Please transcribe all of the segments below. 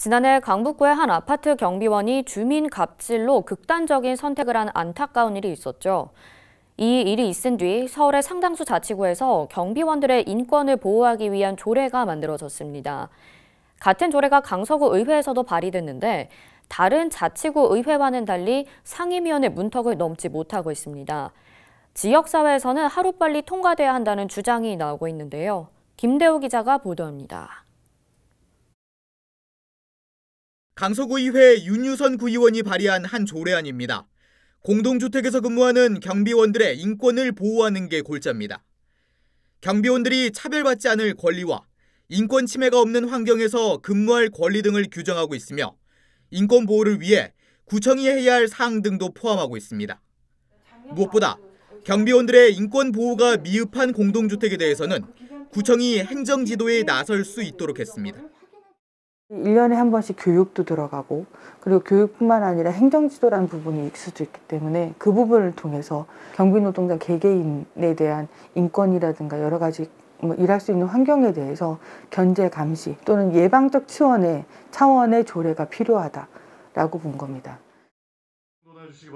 지난해 강북구의 한 아파트 경비원이 주민 갑질로 극단적인 선택을 한 안타까운 일이 있었죠. 이 일이 있은 뒤 서울의 상당수 자치구에서 경비원들의 인권을 보호하기 위한 조례가 만들어졌습니다. 같은 조례가 강서구 의회에서도 발의됐는데 다른 자치구 의회와는 달리 상임위원회 문턱을 넘지 못하고 있습니다. 지역사회에서는 하루빨리 통과돼야 한다는 주장이 나오고 있는데요. 김대우 기자가 보도합니다. 강서구의회 윤유선 구의원이 발의한 한 조례안입니다. 공동주택에서 근무하는 경비원들의 인권을 보호하는 게 골자입니다. 경비원들이 차별받지 않을 권리와 인권 침해가 없는 환경에서 근무할 권리 등을 규정하고 있으며 인권 보호를 위해 구청이 해야 할 사항 등도 포함하고 있습니다. 무엇보다 경비원들의 인권 보호가 미흡한 공동주택에 대해서는 구청이 행정지도에 나설 수 있도록 했습니다. 1년에 한 번씩 교육도 들어가고 그리고 교육뿐만 아니라 행정지도라는 부분이 있을 수도 있기 때문에 그 부분을 통해서 경비노동자 개개인에 대한 인권이라든가 여러 가지 일할 수 있는 환경에 대해서 견제 감시 또는 예방적 차원의 조례가 필요하다라고 본 겁니다.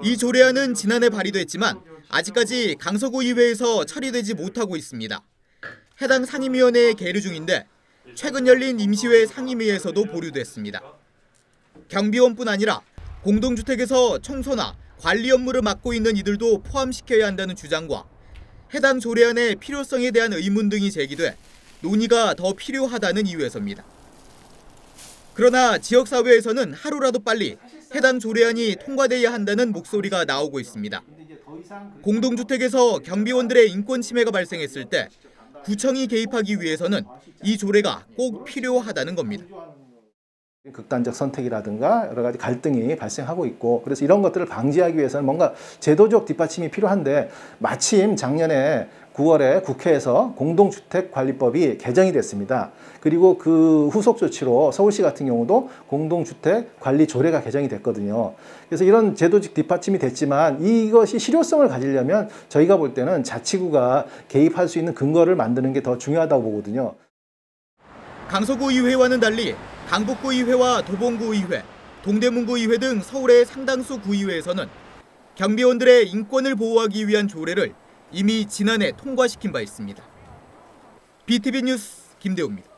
이 조례안은 지난해 발의됐지만 아직까지 강서구의회에서 처리되지 못하고 있습니다. 해당 상임위원회에 계류 중인데 최근 열린 임시회 상임위에서도 보류됐습니다. 경비원뿐 아니라 공동주택에서 청소나 관리 업무를 맡고 있는 이들도 포함시켜야 한다는 주장과 해당 조례안의 필요성에 대한 의문 등이 제기돼 논의가 더 필요하다는 이유에서입니다. 그러나 지역사회에서는 하루라도 빨리 해당 조례안이 통과돼야 한다는 목소리가 나오고 있습니다. 공동주택에서 경비원들의 인권 침해가 발생했을 때 구청이 개입하기 위해서는 이 조례가 꼭 필요하다는 겁니다. 극단적 선택이라든가 여러 가지 갈등이 발생하고 있고 그래서 이런 것들을 방지하기 위해서는 뭔가 제도적 뒷받침이 필요한데 마침 작년에 9월에 국회에서 공동주택관리법이 개정이 됐습니다. 그리고 그 후속 조치로 서울시 같은 경우도 공동주택관리조례가 개정이 됐거든요. 그래서 이런 제도적 뒷받침이 됐지만 이것이 실효성을 가지려면 저희가 볼 때는 자치구가 개입할 수 있는 근거를 만드는 게 더 중요하다고 보거든요. 강서구의회와는 달리 강북구의회와 도봉구의회, 동대문구의회 등 서울의 상당수 구의회에서는 경비원들의 인권을 보호하기 위한 조례를 이미 지난해 통과시킨 바 있습니다. BTV 뉴스 김대우입니다.